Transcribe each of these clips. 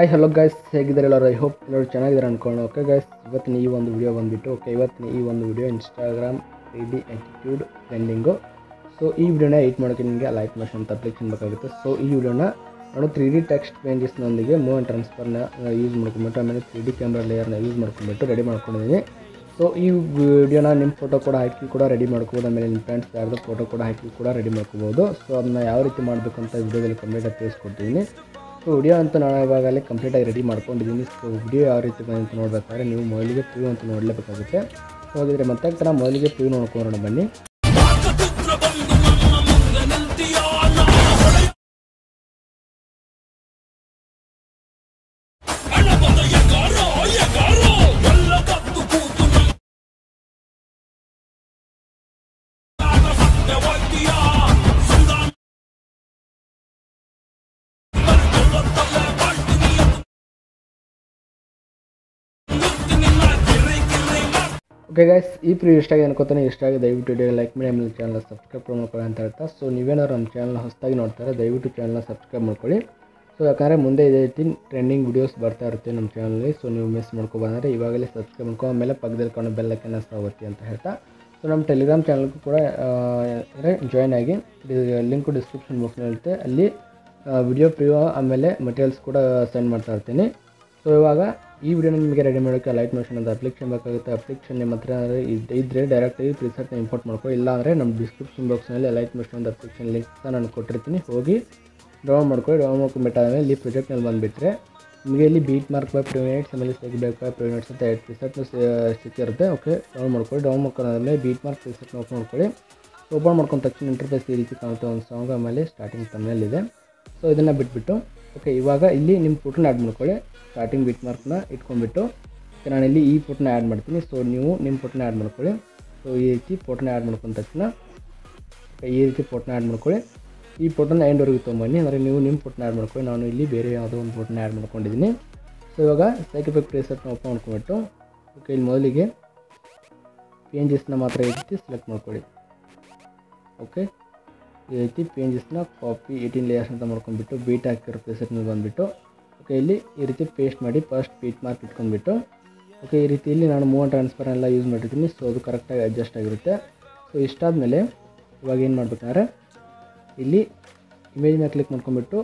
Hi hello guys, ಹೇಗಿದ್ದಾರೆ ಎಲ್ಲರೂ? I hope ಎಲ್ಲರೂ ಚೆನ್ನಾಗಿದ್ದಾರೆ ಅಂದ್ಕೊಂಡು. ಓಕೆ ಗೈಸ್, ಇವತ್ತಿನ ಈ ಒಂದು ವಿಡಿಯೋ ಬಂದುಬಿಟ್ಟು ಇವತ್ತಿನ ಈ ಒಂದು video Instagram 3D attitude trending. So ಈ ವಿಡಿಯೋನ ಎಡಿಟ್ ಮಾಡೋಕ್ಕೆ ನಿಮಗೆ ಲೈಟ್ ಮೋಷನ್ ಅಂತ ಅಪ್ಲಿಕೇಶನ್ ಬೇಕಾಗುತ್ತೆ. ಸೊ ಈ ವಿಡಿಯೋನ ನಾನು 3D ಟೆಕ್ಸ್ಟ್ ಪೇಂಜಸ್ನೊಂದಿಗೆ ಮೂವ್ ಆ್ಯಂಡ್ ಟ್ರಾನ್ಸ್ಫರ್ನ ಯೂಸ್ ಮಾಡ್ಕೊಂಬಿಟ್ಟು ಆಮೇಲೆ 3D ಕ್ಯಾಮ್ರಾ ಲೇಯರ್ನ ಯೂಸ್ ಮಾಡ್ಕೊಂಬಿಟ್ಟು ರೆಡಿ ಮಾಡ್ಕೊಂಡಿದ್ದೀನಿ. ಸೊ ಈ ವಿಡಿಯೋನ ನಿಮ್ಮ ಫೋಟೋ ಕೂಡ ಹಾಕಿ ಕೂಡ ರೆಡಿ ಮಾಡ್ಕೋಬೋದು. ಆಮೇಲೆ ನಿಮ್ಮ ಫ್ರೆಂಡ್ಸ್ ಯಾರ್ದು ಫೋಟೋ ಕೂಡ ಹಾಕಿ ಕೂಡ ರೆಡಿ ಮಾಡ್ಕೋಬೋದು. ಸೊ ಅದನ್ನ ಯಾವ ರೀತಿ ಮಾಡಬೇಕು ಅಂತ ವಿಡಿಯೋದಲ್ಲಿ ಕಂಪ್ಲೀಟಾಗಿ ತಿಳಿಸ್ಕೊಡ್ತೀನಿ. ಸೊ ವಿಡಿಯೋ ಅಂತೂ ನಾನು ಇವಾಗಲೇ ಕಂಪ್ಲೀಟಾಗಿ ರೆಡಿ ಮಾಡ್ಕೊಂಡಿದ್ದೀನಿ. ಸೊ ವಿಡಿಯೋ ಯಾವ ರೀತಿ ಬಂತು ನೋಡಬೇಕಾದ್ರೆ ನೀವು ಮೊದಲಿಗೆ ಪ್ರಿವ್ಯೂ ಅಂತ ನೋಡಲೇಬೇಕಾಗುತ್ತೆ. ಸೊ ಹಾಗಿದ್ರೆ ಮತ್ತೆ ಥರ ಮೊದಲಿಗೆ ಪ್ರಿವ್ಯೂ ನೋಡ್ಕೊಳ್ಳೋಣ ಬನ್ನಿ. ಓಕೆ ಗೈಸ್, ಈ ಪ್ರಿವ್ಯೂ ಇಷ್ಟ ಆಗಿದೆ ಅನ್ಕೋತಾನೆ. ಇಷ್ಟ ಆಗಿ ದಯವಿಟ್ಟು ವಿಡಿಯೋ ಲೈಕ್ ಮಾಡಿ, ಆಮೇಲೆ ಚಾನಲ್ನ ಸಬ್ಸ್ಕ್ರೈಬ್ ಮಾಡ್ಕೊಳ್ಳಿ ಅಂತ ಹೇಳ್ತಾ. ಸೊ ನೀವೇನಾದ್ರು ನಮ್ಮ ಚಾನಲ್ನ ಹೊಸದಾಗಿ ನೋಡ್ತಾರೆ ದಯವಿಟ್ಟು ಚಾನಲ್ನ ಸಬ್ಸ್ಕ್ರೈಬ್ ಮಾಡ್ಕೊಳ್ಳಿ. ಸೊ ಯಾಕಂದರೆ ಮುಂದೆ ಇದೇ ರೀತಿ ಟ್ರೆಂಡಿಂಗ್ ವೀಡಿಯೋಸ್ ಬರ್ತಾ ಇರುತ್ತೆ ನಮ್ಮ ಚಾನಲಲ್ಲಿ. ಸೊ ನೀವು ಮಿಸ್ ಮಾಡ್ಕೊಬಂದರೆ ಇವಾಗಲೇ ಸಬ್ಸ್ಕ್ರೈಬ್ ಮಾಡ್ಕೊ, ಆಮೇಲೆ ಪಕ್ಕದಲ್ಲಿ ಕಾಣೋ ಬೆಲ್ ಐಕಾನ್ ಆಗುತ್ತೆ ಅಂತ ಹೇಳ್ತಾ. ಸೊ ನಮ್ಮ ಟೆಲಿಗ್ರಾಮ್ ಚಾನಲ್ಗೂ ಕೂಡ ಜಾಯ್ನ್ ಆಗಿ, ಲಿಂಕು ಡಿಸ್ಕ್ರಿಪ್ಷನ್ ಬಾಕ್ಸ್ನಲ್ಲಿ ಇರುತ್ತೆ. ಅಲ್ಲಿ ವಿಡಿಯೋ ಪ್ರಿವ್ಯೂ ಆಮೇಲೆ ಮಟೀರಿಯಲ್ಸ್ ಕೂಡ ಸೆಂಡ್ ಮಾಡ್ತಾ ಇರ್ತೀನಿ. ಸೊ ಇವಾಗ ಈ ವಿಡಿಯೋನ ನಿಮಗೆ ರೆಡಿ ಮಾಡೋಕ್ಕೆ ಲೈಟ್ ಮೋಷನ್ ಅಂತ ಅಪ್ಲಿಕೇಶನ್ ಬೇಕಾಗುತ್ತೆ. ಅಪ್ಲಿಕೇಶನ್ ನಿಮ್ಮ ಹತ್ರ ಇದ್ದರೆ ಡೈರೆಕ್ಟಾಗಿ ಪ್ರಿಸೆಟ್ನ ಇಂಪೋರ್ಟ್ ಮಾಡ್ಕೊಳ್ಳಿ. ಇಲ್ಲ ಅಂದರೆ ನಮ್ಮ ಡಿಸ್ಕ್ರಿಪ್ಷನ್ ಬಾಕ್ಸ್ನಲ್ಲಿ ಲೈಟ್ ಮೋಷನ್ ಅಂತ ಅಪ್ಲಿಕೇಶನ್ ಲಿಂಕ್ ನಾನು ಕೊಟ್ಟಿರ್ತೀನಿ, ಹೋಗಿ ಡೌನ್ಲೋಡ್ ಮಾಡ್ಕೊಳ್ಳಿ. ಡೌನ್ಲೋಡ್ ಮಾಡ್ಕೊಂಡ್ಬಿಟ್ಟಾದ್ಮೇಲೆ ಇಲ್ಲಿ ಪ್ರೊಜೆಕ್ಟ್ನಲ್ಲಿ ಬಂದುಬಿಟ್ರೆ ನಿಮಗೆ ಇಲ್ಲಿ ಬೀಟ್ ಮಾರ್ಕ್ ಬೈ ಪ್ರಿವಿನೇಟ್ಸ್ ಆಮೇಲೆ ಸೆಗ್ ಬೈ ಪ್ರಿವಿನೇಟ್ಸ್ ಅಂತ 2 ಪ್ರಿಸೆಟ್ನ ಸಿಕ್ಕಿರುತ್ತೆ. ಓಕೆ, ಡೌನ್ ಮಾಡ್ಕೊಳ್ಳಿ. ಡೌನ್ ಮಾಡ್ಕೊಂಡಾದ್ಮೇಲೆ ಬೀಟ್ ಮಾರ್ಕ್ ಪ್ರಿಸೆಟ್ನ ಓಪನ್ ಮಾಡ್ಕೊಳ್ಳಿ. ಓಪನ್ ಮಾಡ್ಕೊಂಡ ತಕ್ಷಣ ಇಂಟರ್ಫೇಸ್ ಈ ರೀತಿ ಕಾಣುತ್ತೆ. ಒಂದು ಸಾಂಗ್ ಆಮೇಲೆ ಸ್ಟಾರ್ಟಿಂಗ್ ತಮ್ಮನೇಲಿ ಇದೆ. ಸೊ ಇದನ್ನು ಬಿಟ್ಬಿಟ್ಟು ಓಕೆ, ಇವಾಗ ಇಲ್ಲಿ ನಿಮ್ಮ ಫೋಟೋನ ಆ್ಯಡ್ ಮಾಡ್ಕೊಳ್ಳಿ. ಸ್ಟಾರ್ಟಿಂಗ್ ಬೀಟ್ ಮಾರ್ಕ್ನ ಇಟ್ಕೊಂಡ್ಬಿಟ್ಟು ನಾನು ಇಲ್ಲಿ ಈ ಫೋಟೋನ ಆ್ಯಡ್ ಮಾಡ್ತೀನಿ. ಸೊ ನೀವು ನಿಮ್ಮ ಫೋಟೋನ ಆ್ಯಡ್ ಮಾಡ್ಕೊಳ್ಳಿ. ಸೊ ಈ ರೀತಿ ಫೋಟೋನ ಆ್ಯಡ್ ಮಾಡ್ಕೊಂಡ ತಕ್ಷಣ ಈ ರೀತಿ ಫೋಟೋನ ಆ್ಯಡ್ ಮಾಡ್ಕೊಳ್ಳಿ. ಈ ಫೋಟೋನ ಎಂಡ್ವರೆಗೂ ತೊಗೊಂಬನ್ನಿ. ಅಂದರೆ ನೀವು ನಿಮ್ಮ ಫೋಟೋನ ಆ್ಯಡ್ ಮಾಡ್ಕೊಳ್ಳಿ. ನಾನು ಇಲ್ಲಿ ಬೇರೆ ಯಾವುದೋ ಒಂದು ಫೋಟೋನ ಆ್ಯಡ್ ಮಾಡ್ಕೊಂಡಿದ್ದೀನಿ. ಸೊ ಇವಾಗ ಸೈಕಿಫಿಕ್ ಪ್ಲೇಸರ್ನ ಓಪನ್ ಮಾಡ್ಕೊಂಡ್ಬಿಟ್ಟು ಓಕೆ, ಇಲ್ಲಿ ಮೊದಲಿಗೆ ಪೇಂಜಸ್ನ ಮಾತ್ರ ಈ ರೀತಿ ಸೆಲೆಕ್ಟ್ ಮಾಡ್ಕೊಳ್ಳಿ. ಓಕೆ, ಈ ರೀತಿ ಪೇಂಜಸ್ನ ಕಾಪಿ 18 ಲೇಯರ್ಸ್ ಅಂತ ಮಾಡ್ಕೊಂಡ್ಬಿಟ್ಟು ಬೀಟ್ ಹಾಕಿರೋ ಪ್ಲೇಸರ್ ಮೇಲೆ ಬಂದುಬಿಟ್ಟು ಓಕೆ, ಇಲ್ಲಿ ಈ ರೀತಿ ಪೇಸ್ಟ್ ಮಾಡಿ ಫಸ್ಟ್ ಬೀಟ್ ಮಾರ್ಕ್ ಇಟ್ಕೊಂಡ್ಬಿಟ್ಟು ಓಕೆ, ಈ ರೀತಿ ಇಲ್ಲಿ ನಾನು ಮೂವ್ ಆ್ಯಂಡ್ ಟ್ರಾನ್ಸ್ಫರ್ ಎಲ್ಲ ಯೂಸ್ ಮಾಡಿರ್ತೀನಿ. ಸೊ ಅದು ಕರೆಕ್ಟಾಗಿ ಅಡ್ಜಸ್ಟ್ ಆಗಿರುತ್ತೆ. ಸೊ ಇಷ್ಟಾದಮೇಲೆ ಇವಾಗ ಏನು ಮಾಡ್ಬೇಕಂದ್ರೆ ಇಲ್ಲಿ ಇಮೇಜ್ ಮೇಲೆ ಕ್ಲಿಕ್ ಮಾಡ್ಕೊಂಡ್ಬಿಟ್ಟು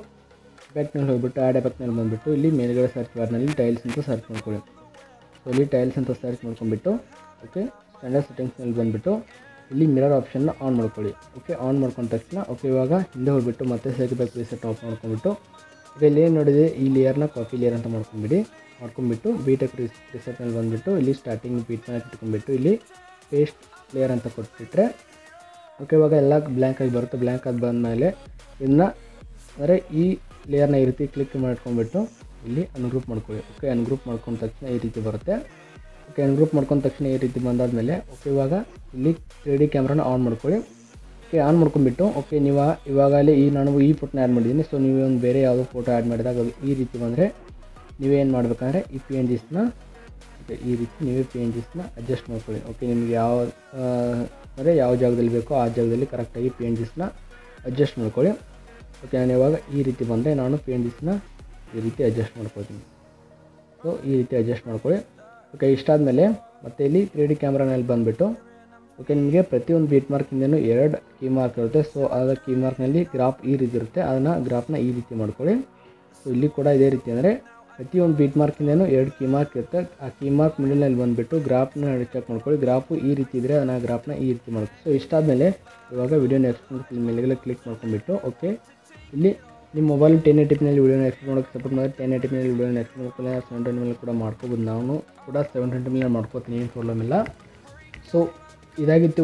ಎಫೆಕ್ಟ್ ಮೇಲೆ ಹೋಗ್ಬಿಟ್ಟು ಆ್ಯಡ್ ಎಫೆಕ್ಟ್ ಮೇಲೆ ಬಂದುಬಿಟ್ಟು ಇಲ್ಲಿ ಮೇಲ್ಗಡೆ ಸರ್ಚ್ ಬಾರ್ನಲ್ಲಿ ಟೈಲ್ಸ್ ಅಂತ ಸರ್ಚ್ ಮಾಡ್ಕೊಳ್ಳಿ. ಸೊ ಇಲ್ಲಿ ಟೈಲ್ಸ್ ಅಂತ ಸರ್ಚ್ ಮಾಡ್ಕೊಂಡ್ಬಿಟ್ಟು ಓಕೆ, ಸ್ಟ್ಯಾಂಡರ್ಡ್ ಸೆಟ್ಟಿಂಗ್ಸ್ ಮೇಲೆ ಬಂದುಬಿಟ್ಟು ಇಲ್ಲಿ ಮಿರರ್ ಆಪ್ಷನ್ನ ಆನ್ ಮಾಡ್ಕೊಳ್ಳಿ. ಓಕೆ, ಆನ್ ಮಾಡ್ಕೊಂಡ ತಕ್ಷಣ ಓಕೆ, ಇವಾಗ ಹಿಂದೆ ಹೋಗ್ಬಿಟ್ಟು ಮತ್ತೆ ಸೈಕಿಫಿಕ್ ಪ್ಲೇಸೆಟ್ ಓಪನ್ ಮಾಡ್ಕೊಂಡ್ಬಿಟ್ಟು ಇಲ್ಲಿ ಏನು ನೋಡಿದೆ ಈ ಲೇಯರ್ನ ಕಾಪಿ ಲೇಯರ್ ಅಂತ ಮಾಡ್ಕೊಂಡ್ಬಿಟ್ಟು ಬೀಟೆಕ್ ಪ್ರಿಸೆಟ್ ಮೇಲೆ ಬಂದುಬಿಟ್ಟು ಇಲ್ಲಿ ಸ್ಟಾರ್ಟಿಂಗ್ ಬೀಟ್ ಮೇಲೆ ಇಟ್ಕೊಂಡ್ಬಿಟ್ಟು ಇಲ್ಲಿ ಪೇಸ್ಟ್ ಲೇಯರ್ ಅಂತ ಕೊಟ್ಬಿಟ್ರೆ ಓಕೆ, ಇವಾಗ ಎಲ್ಲ ಬ್ಲ್ಯಾಂಕ್ ಆಗಿ ಬರುತ್ತೆ. ಬ್ಲ್ಯಾಂಕ್ ಆಗಿ ಬಂದಮೇಲೆ ಇದನ್ನು ಅಂದರೆ ಈ ಲೇಯರ್ನ ಈ ರೀತಿ ಕ್ಲಿಕ್ ಮಾಡ್ಕೊಂಡ್ಬಿಟ್ಟು ಇಲ್ಲಿ ಅನ್ಗ್ರೂಪ್ ಮಾಡ್ಕೊಳ್ಳಿ. ಓಕೆ, ಅನ್ಗ್ರೂಪ್ ಮಾಡ್ಕೊಂಡ ತಕ್ಷಣ ಈ ರೀತಿ ಬರುತ್ತೆ. ಓಕೆ, ಅನ್ಗ್ರೂಪ್ ಮಾಡ್ಕೊಂಡ ತಕ್ಷಣ ಈ ರೀತಿ ಬಂದಾದಮೇಲೆ ಓಕೆ, ಇವಾಗ ಇಲ್ಲಿ 3D ಕ್ಯಾಮ್ರಾನ ಆನ್ ಮಾಡ್ಕೊಳ್ಳಿ. ಓಕೆ, ಆನ್ ಮಾಡ್ಕೊಂಡ್ಬಿಟ್ಟು ಓಕೆ, ನೀವು ಇವಾಗಲೇ ನಾನು ಈ ಫೋಟೋನ ಆ್ಯಡ್ ಮಾಡಿದ್ದೀನಿ. ಸೊ ನೀವು ಒಂದು ಬೇರೆ ಯಾವುದೋ ಫೋಟೋ ಆ್ಯಡ್ ಮಾಡಿದಾಗ ಈ ರೀತಿ ಬಂದರೆ ನೀವೇನು ಮಾಡಬೇಕಂದ್ರೆ ಈ ಪೇಂಜಸ್ನ ಓಕೆ, ಈ ರೀತಿ ನೀವೇ ಪೇಂಜಸ್ನ ಅಡ್ಜಸ್ಟ್ ಮಾಡ್ಕೊಳ್ಳಿ. ಓಕೆ, ನಿಮಗೆ ಅಂದರೆ ಯಾವ ಜಾಗದಲ್ಲಿ ಬೇಕೋ ಆ ಜಾಗದಲ್ಲಿ ಕರೆಕ್ಟಾಗಿ ಪೇಂಜಸ್ನ ಅಡ್ಜಸ್ಟ್ ಮಾಡ್ಕೊಳ್ಳಿ. ಓಕೆ, ನಾನು ಇವಾಗ ಈ ರೀತಿ ಬಂದರೆ ನಾನು ಪೇಂಜಸ್ನ ಈ ರೀತಿ ಅಡ್ಜಸ್ಟ್ ಮಾಡ್ಕೊಳ್ತೀನಿ. ಸೊ ಈ ರೀತಿ ಅಡ್ಜಸ್ಟ್ ಮಾಡ್ಕೊಳ್ಳಿ. ಓಕೆ, ಇಷ್ಟಾದಮೇಲೆ ಮತ್ತೆ ಇಲ್ಲಿ 3D ಕ್ಯಾಮ್ರಾನಲ್ಲಿ ಬಂದುಬಿಟ್ಟು ಓಕೆ, ನಿಮಗೆ ಪ್ರತಿಯೊಂದು ಬೀಟ್ ಮಾರ್ಕಿಂದನೂ 2 ಕೀ ಮಾರ್ಕ್ ಇರುತ್ತೆ. ಸೊ ಆದ ಕೀ ಮಾರ್ಕ್ನಲ್ಲಿ ಗ್ರಾಫ್ ಈ ರೀತಿ ಇರುತ್ತೆ, ಅದನ್ನು ಗ್ರಾಫ್ನ ಈ ರೀತಿ ಮಾಡ್ಕೊಳ್ಳಿ. ಸೊ ಇಲ್ಲಿ ಕೂಡ ಇದೇ ರೀತಿ ಅಂದರೆ ಪ್ರತಿಯೊಂದು ಬೀಟ್ ಮಾರ್ಕಿಂದನೂ 2 ಕೀ ಮಾರ್ಕ್ ಇರುತ್ತೆ. ಆ ಕೀ ಮಾರ್ಕ್ ಮಿಡಲ್ನಲ್ಲಿ ಬಂದುಬಿಟ್ಟು ಗ್ರಾಫ್ನ ಚೆಕ್ ಮಾಡ್ಕೊಳ್ಳಿ. ಗ್ರಾಫು ಈ ರೀತಿ ಇದ್ದರೆ ಅದನ್ನು ಗ್ರಾಫ್ನ ಈ ರೀತಿ ಮಾಡ್ಕೊಳ್ಳಿ. ಸೊ ಇಷ್ಟಾದಮೇಲೆ ಇವಾಗ ವಿಡಿಯೋನ ಎಕ್ಸ್ಪೋರ್ಟ್ ಮೇಲೆಲ್ಲ ಕ್ಲಿಕ್ ಮಾಡ್ಕೊಂಡ್ಬಿಟ್ಟು ಓಕೆ, ಇಲ್ಲಿ ನಿಮ್ಮ ಮೊಬೈಲ್ 1080pನಲ್ಲಿ ವಿಡಿಯೋನ ಎಕ್ಸ್ಪೋರ್ಟ್ ಮಾಡೋಕ್ಕೆ ಸಪೋರ್ಟ್ ಮಾಡಿದ್ರೆ 1080pನಲ್ಲಿ ವಿಡಿಯೋನ ಎಕ್ಸ್ಪೋರ್ಟ್ ಮಾಡ್ಕೊಳ್ಳಿ. 720 ಕೂಡ ಮಾಡ್ಕೋಬೋದು. ನಾನು ಕೂಡ 720 ಮಾಡ್ಕೋತೀನಿ, ಏನು ಪ್ರಾಬ್ಲಮ್ ಇಲ್ಲ. ಸೊ ಇದಾಗಿತ್ತು.